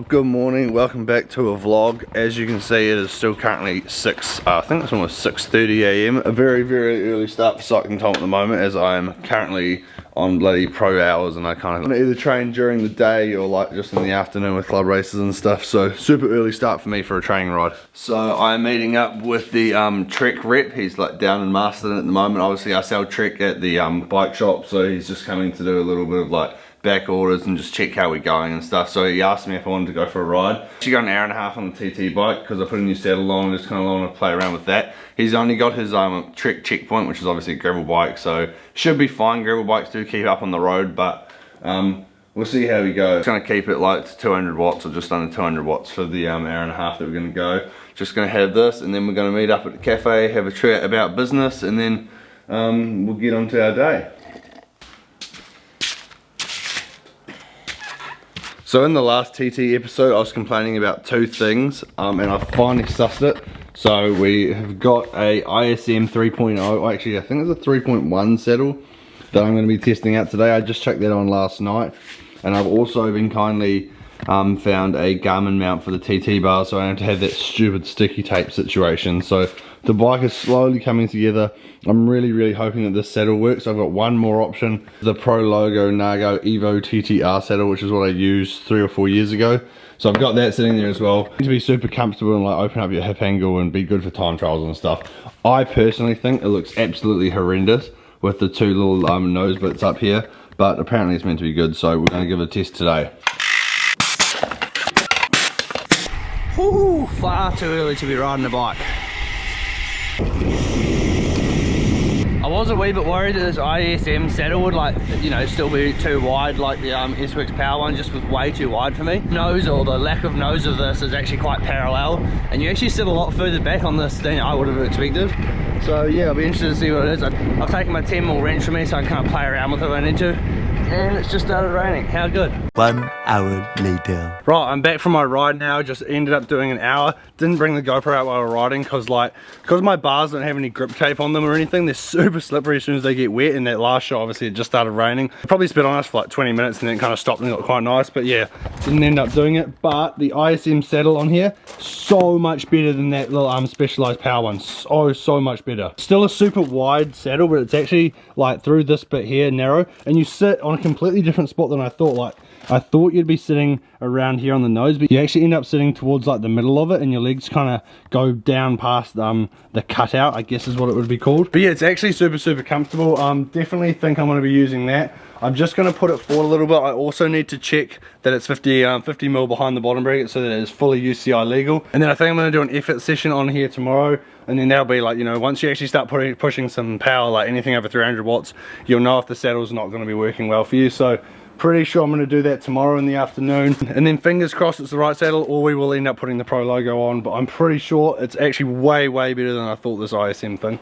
up? Good morning, welcome back to a vlog. As you can see, it is still currently I think it's almost 6:30 a.m. A very early start for CyclingTom at the moment, as I am currently on bloody pro hours and I kind of either train during the day or like just in the afternoon with club races and stuff. So super early start for me for a training ride. So I'm meeting up with the Trek rep. He's like down in Marston at the moment. Obviously I sell Trek at the bike shop, so he's just coming to do a little bit of like back orders and just check how we're going and stuff. So he asked me if I wanted to go for a ride. She got an hour and a half on the TT bike because I put a new saddle on and just kind of want to play around with that. He's only got his Trek checkpoint, which is obviously a gravel bike, so should be fine. Gravel bikes do keep up on the road, but we'll see how we go. Just going to keep it like 200 watts or just under 200 watts for the hour and a half that we're going to go. Just going to have this, and then we're going to meet up at the cafe, have a chat about business, and then we'll get on to our day. So in the last TT episode, I was complaining about two things, and I finally sussed it. So we have got a ISM 3.0, actually I think it's a 3.1 saddle that I'm going to be testing out today. I just checked that on last night, and I've also been kindly found a Garmin mount for the TT bar, so I don't have to have that stupid sticky tape situation. So the bike is slowly coming together. I'm really hoping that this saddle works. I've got one more option, the Pro Logo Nago Evo TTR saddle, which is what I used 3 or 4 years ago. So I've got that sitting there as well. To be super comfortable and like open up your hip angle and be good for time trials and stuff. I personally think it looks absolutely horrendous with the two little nose bits up here, but apparently it's meant to be good, so we're going to give it a test today. Whew, far too early to be riding a bike. I was a wee bit worried that this ISM saddle would still be too wide like the SWX Power one, just was way too wide for me. Nose, or the lack of nose of this, is actually quite parallel, and you actually sit a lot further back on this than I would have expected. So yeah, I'll be interested to see what it is. I've taken my 10mm wrench with me so I can kind of play around with it if I need to. And it's just started raining. How good. 1 hour later. Right, I'm back from my ride now. Just ended up doing an hour. Didn't bring the GoPro out while I was riding because my bars don't have any grip tape on them or anything. They're super slippery as soon as they get wet. And that last shot, obviously, it just started raining. Probably spit on us for like 20 minutes and then it kind of stopped and it got quite nice. But yeah, didn't end up doing it. But the ISM saddle on here, so much better than that little Specialized Power one. So much better. Still a super wide saddle, but it's actually like through this bit here, narrow. And you sit on a completely different spot than I thought. Like, I thought you'd be sitting around here on the nose, but you actually end up sitting towards like the middle of it, and your legs kind of go down past the cutout, I guess is what it would be called. But yeah, it's actually super comfortable. Definitely think I'm going to be using that. I'm just going to put it forward a little bit. I also need to check that it's 50 mil behind the bottom bracket so that it is fully UCI legal. And then I think I'm going to do an effort session on here tomorrow, and then that'll be like, you know, once you actually start pushing some power, like anything over 300 watts, you'll know if the saddle's not going to be working well for you. So pretty sure I'm going to do that tomorrow in the afternoon, and then fingers crossed it's the right saddle, or we will end up putting the Pro Logo on. But I'm pretty sure it's actually way better than I thought, this ISM thing.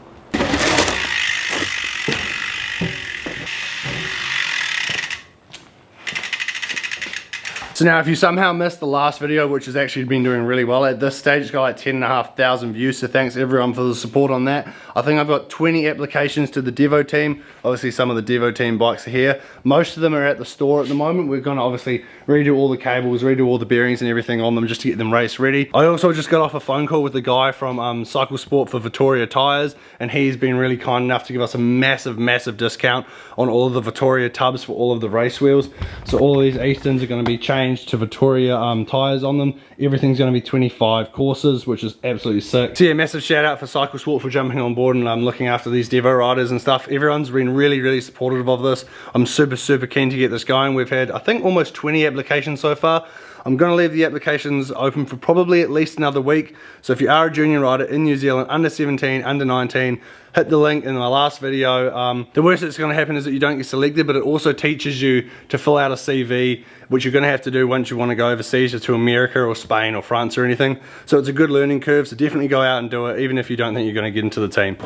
So now if you somehow missed the last video, which has actually been doing really well at this stage, it's got like 10,500 views, so thanks everyone for the support on that. I think I've got 20 applications to the Devo team. Obviously some of the Devo team bikes are here. Most of them are at the store at the moment. We're going to obviously redo all the cables, redo all the bearings and everything on them just to get them race ready. I also just got off a phone call with the guy from Cycle Sport for Vittoria Tyres, and he's been really kind enough to give us a massive discount on all of the Vittoria tubs for all of the race wheels. So all of these Easterns are going to be changed to Vittoria tyres on them. Everything's going to be 25 courses, which is absolutely sick. So yeah, massive shout out for Cycle Sport for jumping on board and looking after these Devo riders and stuff. Everyone's been really supportive of this. I'm super keen to get this going. We've had, I think, almost 20 applications so far. I'm going to leave the applications open for probably at least another week. So if you are a junior rider in New Zealand, under 17, under 19, hit the link in my last video. The worst that's going to happen is that you don't get selected, but it also teaches you to fill out a CV, which you're going to have to do once you want to go overseas or to America or Spain or France or anything. So it's a good learning curve, so definitely go out and do it, even if you don't think you're going to get into the team.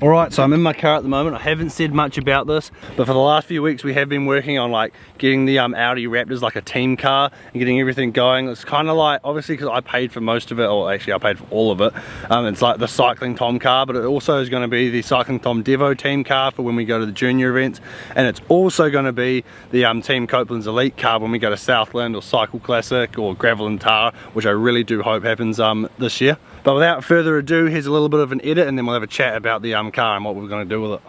Alright, so I'm in my car at the moment. I haven't said much about this, but for the last few weeks we have been working on like getting the Audi Raptors like a team car and getting everything going. It's kind of like, obviously because I paid for most of it, or actually I paid for all of it, it's like the CyclingTom car, but it also is going to be the CyclingTom Devo team car for when we go to the junior events, and it's also going to be the Team Couplands Elite car when we go to Southland or Cycle Classic or Gravel and Tara, which I really do hope happens this year. But without further ado, here's a little bit of an edit and then we'll have a chat about the car and what we're going to do with it.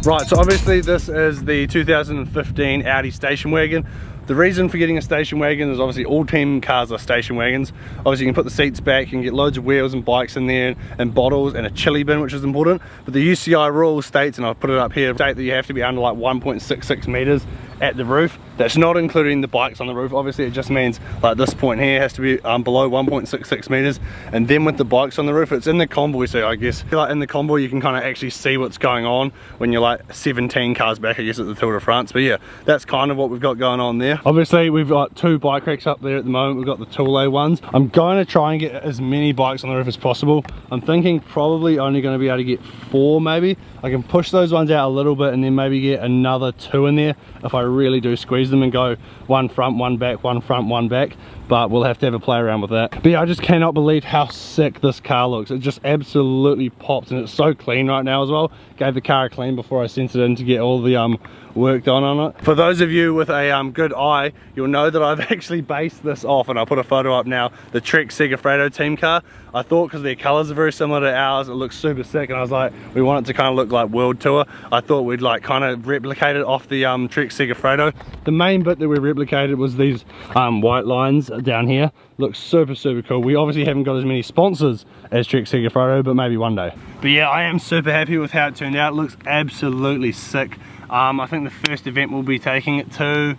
Right, so obviously this is the 2015 Audi station wagon. The reason for getting a station wagon is obviously all team cars are station wagons. Obviously you can put the seats back, you can get loads of wheels and bikes in there and bottles and a chili bin, which is important. But the UCI rule states, and I've put it up here, state that you have to be under like 1.66 meters at the roof. That's not including the bikes on the roof. Obviously it just means like this point here has to be below 1.66 meters, and then with the bikes on the roof, it's in the convoy, so I guess like in the convoy you can kind of actually see what's going on when you're like 17 cars back, I guess, at the Tour de France. But yeah, that's kind of what we've got going on there. Obviously we've got 2 bike racks up there at the moment. We've got the Tourlay ones. I'm going to try and get as many bikes on the roof as possible. I'm thinking probably only going to be able to get 4 maybe. I can push those ones out a little bit and then maybe get another 2 in there if I really do squeeze them and go 1 front, 1 back, 1 front, 1 back. But we'll have to have a play around with that. But yeah, I just cannot believe how sick this car looks. It just absolutely pops, and it's so clean right now as well. Gave the car a clean before I sent it in to get all the work done on it. For those of you with a good eye, you'll know that I've actually based this off, and I'll put a photo up now, the Trek Segafredo team car. I thought because their colours are very similar to ours, it looks super sick, and I was like, we want it to kind of look like World Tour. I thought we'd like kind of replicate it off the Trek Segafredo. The main bit that we replicated was these white lines down here. Looks super cool. We obviously haven't got as many sponsors as Trek Segafredo, but maybe one day. But yeah, I am super happy with how it turned out. It looks absolutely sick. I think the first event we'll be taking it to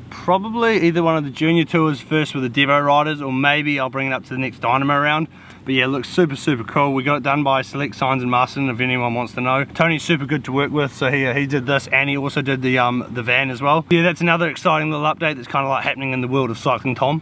probably either one of the junior tours first with the Devo riders, or maybe I'll bring it up to the next Dynamo round. But yeah, it looks super cool. We got it done by Select Signs in Marston, if anyone wants to know. Tony's super good to work with, so he did this, and he also did the van as well. Yeah, that's another exciting little update that's kind of like happening in the world of CyclingTom.